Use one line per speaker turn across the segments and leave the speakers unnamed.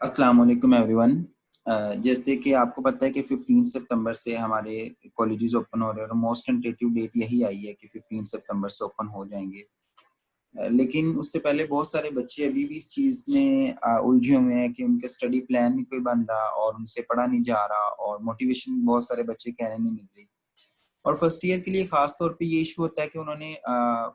अस्सलाम वालेकुम एवरीवन। जैसे कि आपको पता है कि 15 सितंबर से हमारे कॉलेजेस ओपन हो रहे हैं और मोस्ट टेंटेटिव डेट यही आई है कि 15 सितंबर से ओपन हो जाएंगे। लेकिन उससे पहले बहुत सारे बच्चे अभी भी इस चीज़ में उलझे हुए हैं कि उनके स्टडी प्लान नहीं कोई बन रहा और उनसे पढ़ा नहीं जा रहा और मोटिवेशन बहुत सारे बच्चे कहने नहीं मिल रही। और फर्स्ट ईयर के लिए खास तौर पे ये इशू होता है कि उन्होंने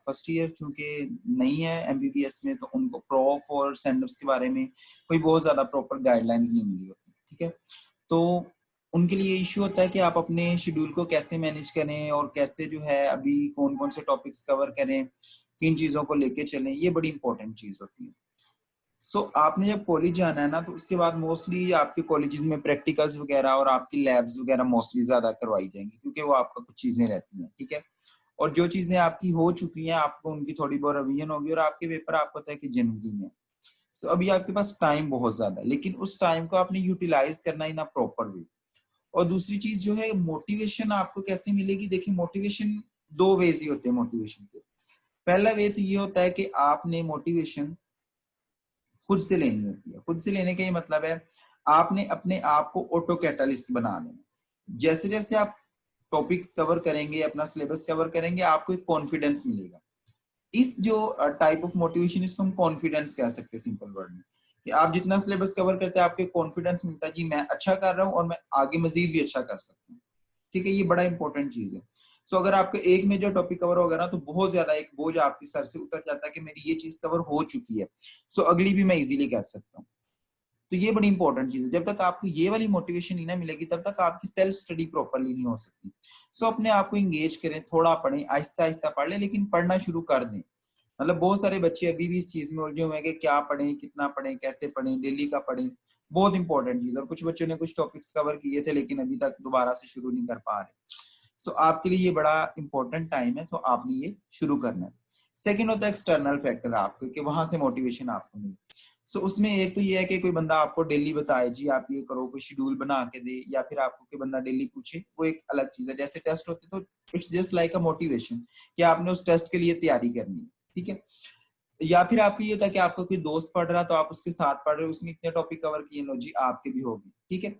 फर्स्ट ईयर चूंकि नहीं है एमबीबीएस में, तो उनको प्रॉफ और स्टैंडर्ड्स के बारे में कोई बहुत ज्यादा प्रॉपर गाइडलाइंस नहीं मिली होती। ठीक है, तो उनके लिए इशू होता है कि आप अपने शेड्यूल को कैसे मैनेज करें और कैसे जो है अभी कौन कौन से टॉपिक्स कवर करें, किन चीजों को लेके चलें। ये बड़ी इंपॉर्टेंट चीज होती है। आपने जब कॉलेज जाना है ना, तो उसके बाद मोस्टली आपके कॉलेजेस में प्रैक्टिकल्स वगैरह और आपकी लैब्स वगैरह मोस्टली ज्यादा करवाई जाएंगी, क्योंकि वो आपका कुछ चीजें रहती हैं। ठीक है, और जो चीजें आपकी हो चुकी हैं आपको उनकी थोड़ी बहुत रिवीजन होगी और आपके पेपर आपको पता है कि जनवरी में। अभी आपके पास टाइम बहुत ज्यादा है, लेकिन उस टाइम को आपने यूटिलाइज करना इन अ प्रॉपर वे। और दूसरी चीज जो है, मोटिवेशन आपको कैसे मिलेगी। देखिए, मोटिवेशन दो वेज ही होते हैं मोटिवेशन के। पहला वे तो ये होता है कि आपने मोटिवेशन खुद से लेनी होती है। खुद से लेने का ये मतलब है आपने अपने आप को ऑटो कैटलिस्ट बना लेना। जैसे जैसे आप टॉपिक्स कवर करेंगे, अपना सिलेबस कवर करेंगे, आपको एक कॉन्फिडेंस मिलेगा। इस जो टाइप ऑफ मोटिवेशन, इसको हम कॉन्फिडेंस कह सकते हैं सिंपल वर्ड में। कि आप जितना सिलेबस कवर करते हैं आपको कॉन्फिडेंस मिलता है, जी मैं अच्छा कर रहा हूँ और मैं आगे मजीद भी अच्छा कर सकता हूँ। ठीक है, ये बड़ा इंपॉर्टेंट चीज है। अगर आपका एक मेजर टॉपिक कवर होगा ना, तो बहुत ज्यादा एक बोझ आपके सर से उतर जाता है कि मेरी ये चीज कवर हो चुकी है, अगली भी मैं इजीली कर सकता हूँ। तो ये बड़ी इंपॉर्टेंट चीज है। जब तक आपको ये वाली मोटिवेशन नहीं ना मिलेगी, तब तक आपकी सेल्फ स्टडी प्रॉपरली नहीं हो सकती। अपने आप को इंगेज करें, थोड़ा पढ़ें, आहिस्ता आहिस्ता पढ़ लें, लेकिन पढ़ना शुरू कर दें। मतलब बहुत सारे बच्चे अभी भी इस चीज में उलझे हुए हैं कि क्या पढ़ें, कितना पढ़ें, कैसे पढ़ें, डेली का पढ़ें। बहुत इंपॉर्टेंट चीज। और कुछ बच्चों ने कुछ टॉपिक्स कवर किए थे लेकिन अभी तक दोबारा से शुरू नहीं कर पा रहे। आपके लिए ये बड़ा इंपॉर्टेंट टाइम है, तो आपने ये शुरू करना है। सेकेंड होता है एक्सटर्नल फैक्टर आपको, कि वहां से मोटिवेशन आपको मिले। उसमें एक तो ये है कि कोई बंदा आपको डेली बताए जी आप ये करो, कोई शेड्यूल बना के दे, या फिर आपको कोई बंदा डेली पूछे, वो एक अलग चीज है। जैसे टेस्ट होते तो it's just like a motivation कि आपने उस टेस्ट के लिए तैयारी करनी है। ठीक है, या फिर आपको ये होता है कि आपका कोई दोस्त पढ़ रहा तो आप उसके साथ पढ़ रहे हो, उसने इतने टॉपिक कवर किए, लो जी आपके भी होगी। ठीक है,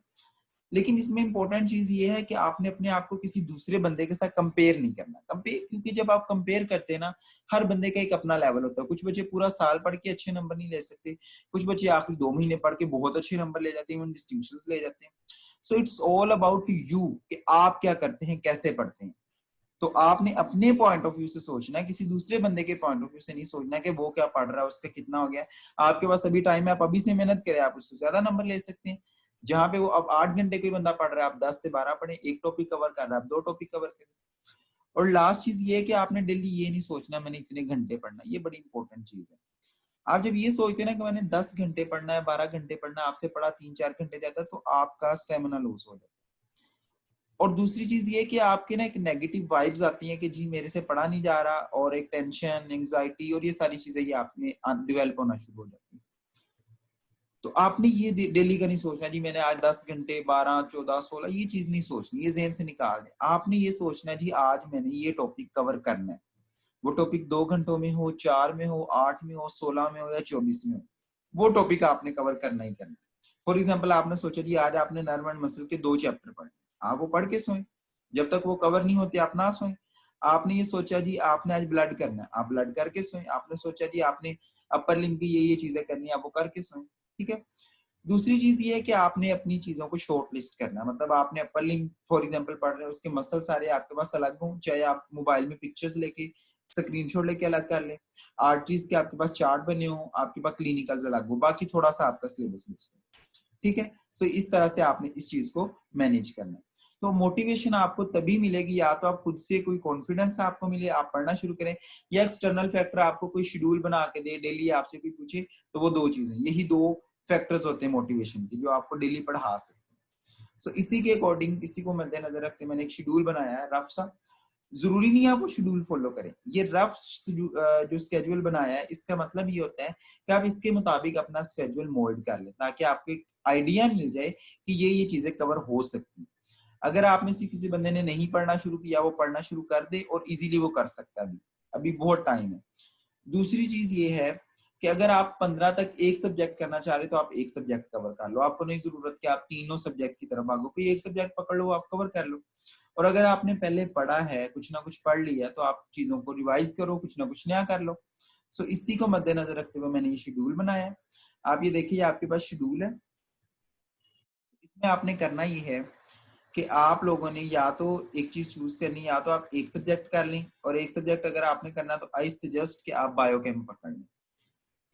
लेकिन इसमें इंपॉर्टेंट चीज ये है कि आपने अपने आप को किसी दूसरे बंदे के साथ कंपेयर नहीं करना। कंपेयर, क्योंकि जब आप कंपेयर करते हैं ना, हर बंदे का एक अपना लेवल होता है। कुछ बच्चे पूरा साल पढ़ के अच्छे नंबर नहीं ले सकते, कुछ बच्चे आखिर 2 महीने पढ़ के बहुत अच्छे नंबर ले जाते हैं, डिस्टिंक्शन ले जाते हैं। इट्स ऑल अबाउट यू कि आप क्या करते हैं, कैसे पढ़ते हैं। तो आपने अपने पॉइंट ऑफ व्यू से सोचना है, किसी दूसरे बंदे के पॉइंट ऑफ व्यू से नहीं सोचना कि वो क्या पढ़ रहा है, उसका कितना हो गया। आपके पास अभी टाइम है, आप अभी से मेहनत करें, आप उससे ज्यादा नंबर ले सकते हैं। जहां पे वो अब 8 घंटे कोई बंदा पढ़ रहा है, आप 10 से 12 पढ़े, एक टॉपिक कवर कर रहा है, आप 2 टॉपिक कवर करें। और लास्ट चीज ये है कि आपने डेली ये नहीं सोचना मैंने इतने घंटे पढ़ना। ये बड़ी इंपॉर्टेंट चीज है। आप जब ये सोचते हैं ना कि मैंने 10 घंटे पढ़ना है, 12 घंटे पढ़ना है, आपसे पढ़ा 3-4 घंटे जाता है, तो आपका स्टेमिना लूज हो जाता है। और दूसरी चीज ये कि आपके ना एक नेगेटिव वाइब्स आती हैं कि जी मेरे से पढ़ा नहीं जा रहा, और एक टेंशन, एंजाइटी और ये सारी चीजें ये आप में डेवलप होना शुरू हो जाती है। तो आपने ये डेली का नहीं सोचना जी मैंने आज 10 घंटे, 12, 14, 16, ये चीज नहीं सोचनी, ये ज़हन से निकाल दें। आपने ये सोचना जी आज मैंने ये टॉपिक कवर करना है। वो टॉपिक 2 घंटों में हो, 4 में हो, 8 में हो, 16 में हो या 24 में हो, वो टॉपिक आपने कवर करना ही करना। फॉर एग्जाम्पल आपने सोचा जी आज आपने नर्व एंड मसल के 2 चैप्टर पढ़े, आप वो पढ़ के सोए। जब तक वो कवर नहीं होते आप ना सोए। आपने ये सोचा जी आपने आज ब्लड करना है, आप ब्लड करके सोए। आपने सोचा जी आपने अपर लिम्ब की ये चीजें करनी है, आप वो करके सोए। ठीक है, दूसरी चीज ये है कि आपने अपनी चीजों को शॉर्ट लिस्ट करना है। मतलब आपने अपर लिम्ब फॉर एग्जांपल पढ़ रहे हैं, उसके मसल सारे आपके पास अलग हों, चाहे आप मोबाइल में पिक्चर्स लेके स्क्रीनशॉट लेके अलग कर लें। आर्टरीज के आपके पास चार्ट बने हो, आपके पास क्लिनिकल्स अलग हो, बाकी थोड़ा सा आपका सिलेबस मिक्स हो। ठीक है, इस तरह से आपने इस चीज को मैनेज करना है। तो मोटिवेशन आपको तभी मिलेगी, या तो आप खुद से कोई कॉन्फिडेंस आपको मिले, आप पढ़ना शुरू करें, या एक्सटर्नल फैक्टर आपको कोई शेड्यूल बना के दे, डेली आपसे कोई पूछे। तो वो दो चीजें, यही दो फैक्टर्स होते हैं मोटिवेशन के, जो आपको डेली पढ़ा सकते हैं। इसी के अकॉर्डिंग, इसी को मद्देनजर रखते मैंने एक शेड्यूल बनाया है रफ सा। जरूरी नहीं है आप वो शेड्यूल फॉलो करें। ये रफ जो स्केड्यूल बनाया है, इसका मतलब ये होता है कि आप इसके मुताबिक अपना स्केड्यूल मोल्ड कर लें, ताकि आपको एक आइडिया मिल जाए कि ये चीजें कवर हो सकती हैं। अगर आप में से किसी बंदे ने नहीं पढ़ना शुरू किया, वो पढ़ना शुरू कर दे और इजीली वो कर सकता है। अभी अभी बहुत टाइम है। दूसरी चीज ये है कि अगर आप 15 तक एक सब्जेक्ट करना चाह रहे हो तो आप एक सब्जेक्ट कवर कर लो, आपको नहीं जरूरत कि आप तीनों सब्जेक्ट की तरफ भागो, कोई एक सब्जेक्ट पकड़ लो, आप कवर कर लो। और अगर आपने पहले पढ़ा है, कुछ ना कुछ पढ़ लिया, तो आप चीजों को रिवाइज करो, कुछ ना कुछ नया कर लो। सो इसी को मद्देनजर रखते हुए मैंने ये शेड्यूल बनाया है। आप ये देखिए, आपके पास शेड्यूल है। इसमें आपने करना ये है कि आप लोगों ने या तो एक चीज चूज करनी है, या तो आप एक सब्जेक्ट कर लें, और एक सब्जेक्ट अगर आपने करना तो आई सजेस्ट कि आप बायोकेम पकड़ लें,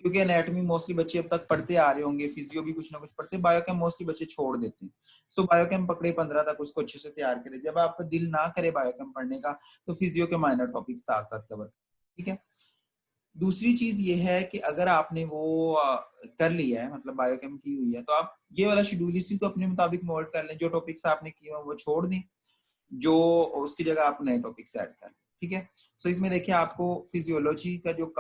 क्योंकि एनाटॉमी मोस्टली बच्चे अब तक पढ़ते आ रहे होंगे, फिजियो भी कुछ ना कुछ पढ़ते, बायोकेम मोस्टली बच्चे छोड़ देते हैं। सो बायोकेम पकड़े 15 तक, उसको अच्छे से तैयार करें। जब आपका दिल ना करे बायोकेम पढ़ने का, तो फिजियो के माइनर टॉपिक साथ साथ कवर, ठीक है। दूसरी चीज ये है कि अगर आपने वो कर लिया है, मतलब बायोकेम की हुई है, तो आप ये वाला शेड्यूल इसी को अपने मुताबिक मोल्ड कर लें। जो टॉपिक्स आपने किए हैं वो छोड़ दें, जो उसकी जगह आप नए टॉपिक्स ऐड कर लें, ठीक है। सो इसमें देखिए, आपको फिजियोलॉजी का जो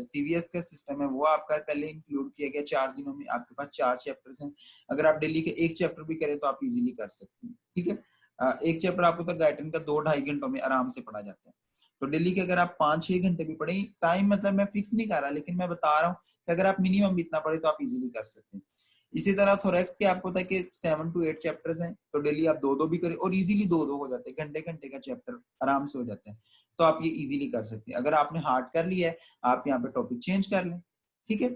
सीवीएस का सिस्टम है वो आपका पहले इंक्लूड किया गया। 4 दिनों में आपके पास 4 चैप्टर्स हैं। अगर आप डेली के एक चैप्टर भी करें तो आप इजीली कर सकते हैं, ठीक है। एक चैप्टर आपको तक गाइडन का 2-2.5 घंटों में आराम से पढ़ा जाता है। तो डेली के अगर आप 5-6 घंटे भी पढ़े, टाइम मतलब मैं फिक्स नहीं कर रहा, लेकिन मैं बता रहा हूँ कि अगर आप मिनिमम भी इतना पढ़े तो आप इजीली कर सकते हैं। इसी तरह थोरेक्स के आपको पता है कि 7 to 8 चैप्टर्स हैं, तो डेली आप 2-2 भी करें, और इजीली 2-2 हो जाते हैं, घंटे घंटे का चैप्टर आराम से हो जाता है। तो आप ये इजीली कर सकते हैं। अगर आपने हार्ड कर लिया है, आप यहाँ पे टॉपिक चेंज कर लें, ठीक है।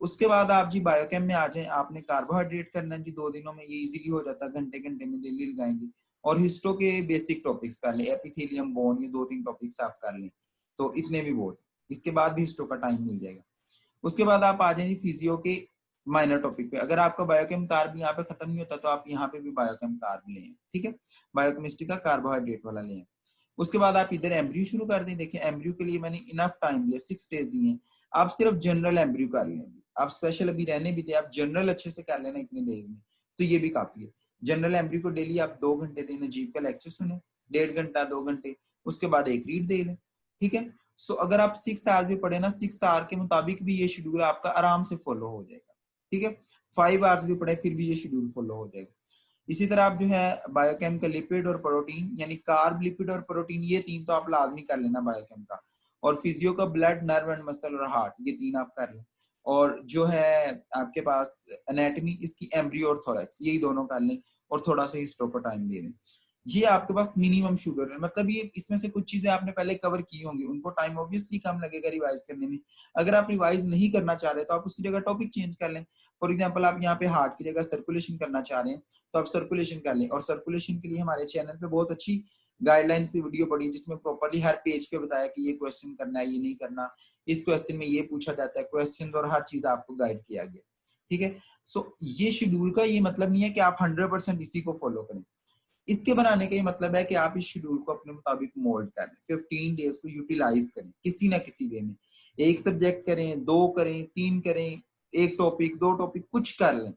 उसके बाद आप जी बायोकेम में आ जाएं। आपने कार्बोहाइड्रेट करना है जी 2 दिनों में, ये इजीली हो जाता है, घंटे घंटे में डेली लगाएंगे। और हिस्टो के बेसिक टॉपिक्स कर लें, एपिथेलियम, बोन, ये 2-3 टॉपिक्स आप कर लें, तो इतने भी बहुत। इसके बाद भी हिस्टो का टाइम मिल जाएगा। उसके बाद आप आ जाएंगे फिजियो के माइनर टॉपिक पे। अगर आपका बायोकेम कार्ब यहाँ पे खत्म नहीं होता, तो आप यहाँ पे भी बायोकेम कार्ब लें, ठीक है। बायोकेमिस्ट्री का कार्बोहाइड्रेट वाला लें। उसके बाद आप इधर एम्ब्रियो शुरू कर दें। देखिए, एम्ब्रियो के लिए मैंने इनफ टाइम दिया, 6 डेज दिए हैं। आप सिर्फ जनरल एम्ब्रियो कर लें, आप स्पेशल अभी रहने भी दे, आप जनरल अच्छे से कर लेना इतने डेज में, तो ये भी काफी है। जनरल एम्ब्रियो को डेली आप 2 घंटे दें, नजीब का लेक्चर सुने, 1.5 घंटा 2 घंटे, उसके बाद एक रीड दे लें, ठीक है। सो अगर आप 6 आवर भी पढ़े ना, 6 आवर के मुताबिक भी ये शेड्यूल आपका आराम से फॉलो हो जाएगा, ठीक है। 5 आवर्स भी पढ़े फिर भी ये शेड्यूल फॉलो हो जाएगा। इसी तरह आप जो है बायोकेम का लिपिड और प्रोटीन, यानी कार्ब, लिपिड और प्रोटीन, ये 3 तो आप लाजमी कर लेना बायोकेम का। और फिजियो का ब्लड, नर्व एंड मसल और हार्ट, ये 3 आप कर लें। और जो है आपके पास एनाटॉमी, इसकी एम्ब्रियो और थोरैक्स, यही दोनों कर लें, और थोड़ा सा हिस्टो को टाइम दे दें। ये आपके पास मिनिमम शुगर है, मतलब ये इसमें से कुछ चीजें आपने पहले कवर की होंगी, उनको टाइम ऑब्वियसली कम लगेगा रिवाइज करने में। अगर आप रिवाइज नहीं करना चाह रहे तो आप उसकी जगह टॉपिक चेंज कर लें। फॉर एग्जांपल, आप यहाँ पे हार्ट की जगह सर्कुलेशन करना चाह रहे हैं, तो आप सर्कुलेशन कर लें। और सर्कुलेशन के लिए हमारे चैनल पे बहुत अच्छी गाइडलाइन की वीडियो पड़ी, जिसमें प्रॉपर्ली हर पेज पे बताया कि ये क्वेश्चन करना है, ये नहीं करना, इस क्वेश्चन में ये पूछा जाता है, क्वेश्चन और हर चीज आपको गाइड किया गया, ठीक है। सो ये शेड्यूल का ये मतलब नहीं है कि आप 100% इसी को फॉलो करें। इसके बनाने का ये मतलब है कि आप इस शेड्यूल को अपने मुताबिक मोल्ड कर लें, 15 डेज को यूटिलाइज करें किसी ना किसी वे में। एक सब्जेक्ट करें, 2 करें, 3 करें, एक टॉपिक, 2 टॉपिक, कुछ कर लें।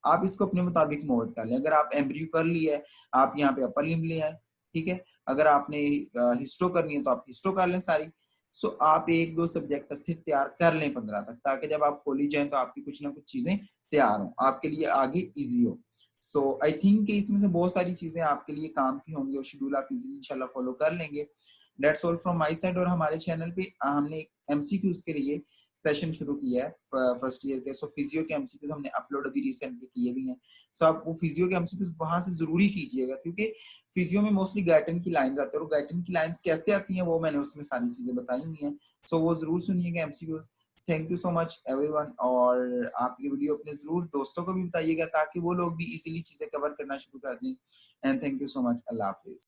आप इसको अपने मुताबिक मोल्ड कर लें। अगर आप एम्ब्रियो कर लिया है, आप यहाँ पे अपर लिम्ब ले आए, ठीक है। अगर आपने हिस्टो करनी है तो आप हिस्टो कर लें सारी। सो आप 1-2 सब्जेक्ट से तैयार कर लें 15 तक, ताकि जब आप कॉलेज जाएं तो आपकी कुछ ना कुछ चीजें तैयार हो, आपके लिए आगे इजी हो। सो आई थिंक इसमें से बहुत सारी चीजें आपके लिए काम की होंगी, और शेड्यूल आप इजीली इंशाल्लाह फॉलो कर लेंगे। That's all from my side. और हमारे चैनल पे हमने एमसीक्यूज के लिए सेशन शुरू किया है फर्स्ट ईयर के। सो फिजियो के एमसीक्यूज हमने अपलोड अभी रिसेंटली किए भी हैं। सो आप वो फिजियो के एमसीक्यूज वहां से जरूरी कीजिएगा, क्योंकि फिजियो में मोस्टली गाइटन की लाइंस आती है, और गाइटन की लाइंस कैसे आती हैं वो मैंने उसमें सारी चीजें बताई हुई हैं। सो वो जरूर सुनिएगा MCQs. Thank you so much everyone. और आप ये वीडियो अपने जरूर दोस्तों को भी बताइएगा, ताकि वो लोग भी इजीली चीजें कवर करना शुरू कर दें। And thank you so much. Allah Hafiz.